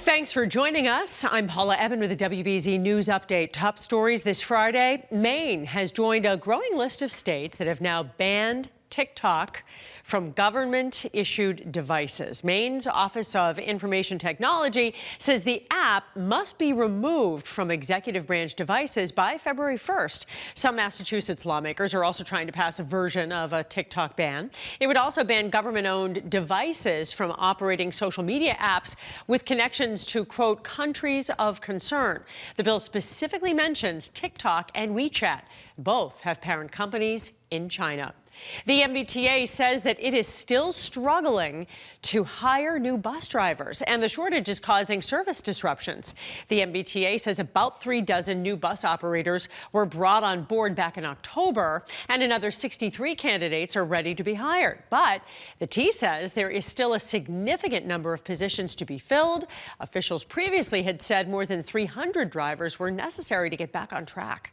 Thanks for joining us. I'm Paula Ebben with the WBZ News Update. Top stories this Friday. Maine has joined a growing list of states that have now banned TikTok from government-issued devices. Maine's Office of Information Technology says the app must be removed from executive branch devices by February 1st. Some Massachusetts lawmakers are also trying to pass a version of a TikTok ban. It would also ban government-owned devices from operating social media apps with connections to, quote, countries of concern. The bill specifically mentions TikTok and WeChat. Both have parent companies in China. The MBTA says that it is still struggling to hire new bus drivers, and the shortage is causing service disruptions. The MBTA says about 36 new bus operators were brought on board back in October, and another 63 candidates are ready to be hired. But the T says there is still a significant number of positions to be filled. Officials previously had said more than 300 drivers were necessary to get back on track.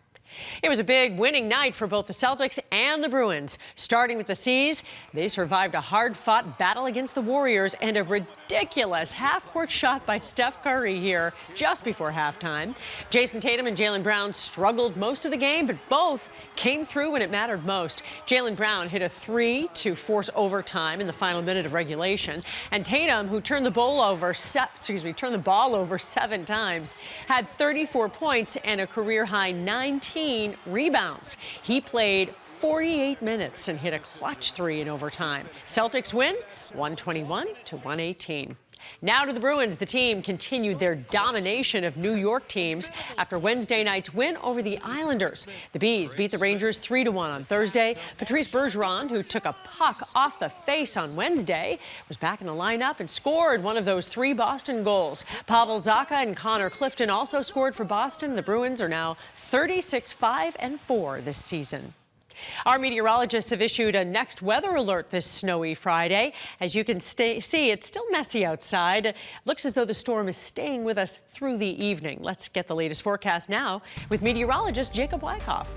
It was a big winning night for both the Celtics and the Bruins. Starting with the C's, they survived a hard-fought battle against the Warriors and a ridiculous half-court shot by Steph Curry here just before halftime. Jason Tatum and Jaylen Brown struggled most of the game, but both came through when it mattered most. Jaylen Brown hit a three to force overtime in the final minute of regulation, and Tatum, who turned the ball over 7 times, had 34 points and a career-high 19 rebounds. He played 48 minutes and hit a clutch three in overtime. Celtics win 121-118. Now to the Bruins. The team continued their domination of New York teams after Wednesday night's win over the Islanders. The Bees beat the Rangers 3-1 on Thursday. Patrice Bergeron, who took a puck off the face on Wednesday, was back in the lineup and scored one of those 3 Boston goals. Pavel Zacha and Connor Clifton also scored for Boston. The Bruins are now 36-5-4 this season. Our meteorologists have issued a next weather alert this snowy Friday. As you can see, it's still messy outside. Looks as though the storm is staying with us through the evening. Let's get the latest forecast now with meteorologist Jacob Wycoff.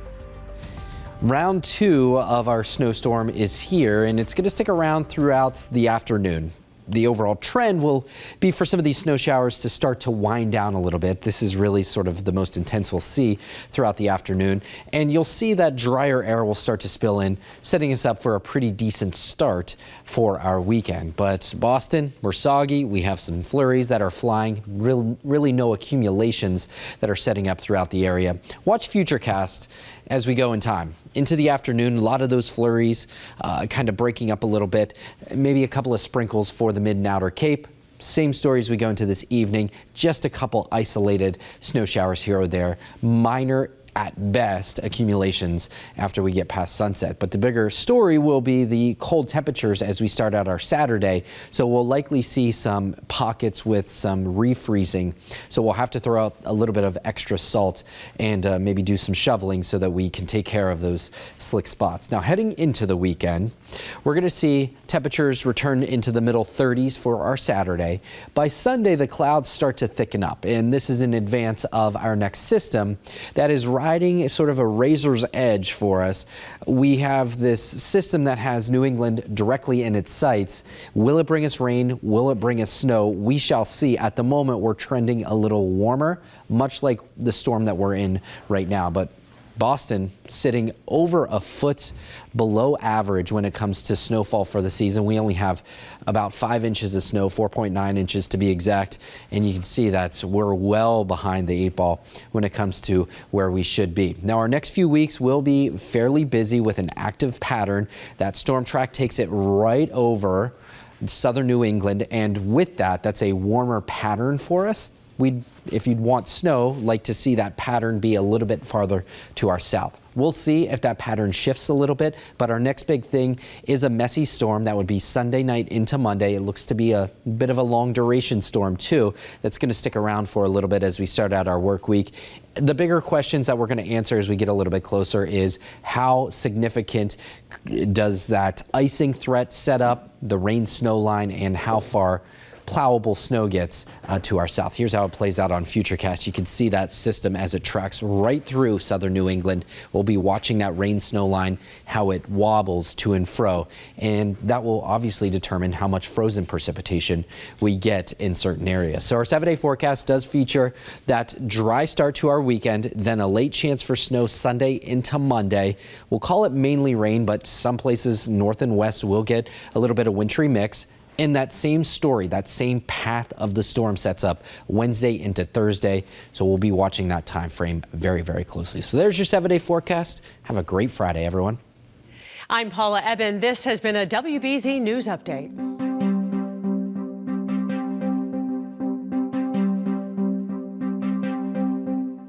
Round 2 of our snowstorm is here, and it's going to stick around throughout the afternoon. The overall trend will be for some of these snow showers to start to wind down a little bit. This is really sort of the most intense we'll see throughout the afternoon. And you'll see that drier air will start to spill in, setting us up for a pretty decent start for our weekend. But Boston, we're soggy. We have some flurries that are flying, really no accumulations that are setting up throughout the area. Watch Futurecast as we go in time. Into the afternoon, a lot of those flurries kind of breaking up a little bit, maybe a couple of sprinkles for the mid and outer Cape. Same story as we go into this evening, just a couple isolated snow showers here or there, minor at best accumulations after we get past sunset. But the bigger story will be the cold temperatures as we start out our Saturday. So we'll likely see some pockets with some refreezing. So we'll have to throw out a little bit of extra salt and maybe do some shoveling so that we can take care of those slick spots. Now heading into the weekend, we're going to see temperatures return into the middle 30s for our Saturday. By Sunday, the clouds start to thicken up, and this is in advance of our next system that is riding sort of a razor's edge for us. We have this system that has New England directly in its sights. Will it bring us rain? Will it bring us snow? We shall see. At the moment, we're trending a little warmer, much like the storm that we're in right now. But Boston sitting over a foot below average when it comes to snowfall for the season. We only have about 5 inches of snow, 4.9 inches to be exact. And you can see that we're well behind the 8 ball when it comes to where we should be. Now, our next few weeks will be fairly busy with an active pattern. That storm track takes it right over southern New England. And with that, that's a warmer pattern for us. If you'd want snow, like to see that pattern be a little bit farther to our south. We'll see if that pattern shifts a little bit, but our next big thing is a messy storm that would be Sunday night into Monday. It looks to be a bit of a long duration storm too that's going to stick around for a little bit as we start out our work week. The bigger questions that we're going to answer as we get a little bit closer is how significant does that icing threat set up, the rain-snow line, and how far plowable snow gets to our south. Here's how it plays out on Futurecast. You can see that system as it tracks right through southern New England. We'll be watching that rain-snow line, how it wobbles to and fro, and that will obviously determine how much frozen precipitation we get in certain areas. So our 7-day forecast does feature that dry start to our weekend, then a late chance for snow Sunday into Monday. We'll call it mainly rain, but some places north and west will get a little bit of wintry mix. And that same story, that same path of the storm sets up Wednesday into Thursday. So we'll be watching that time frame very, very closely. So there's your 7-day forecast. Have a great Friday, everyone. I'm Paula Ebben. This has been a WBZ News Update.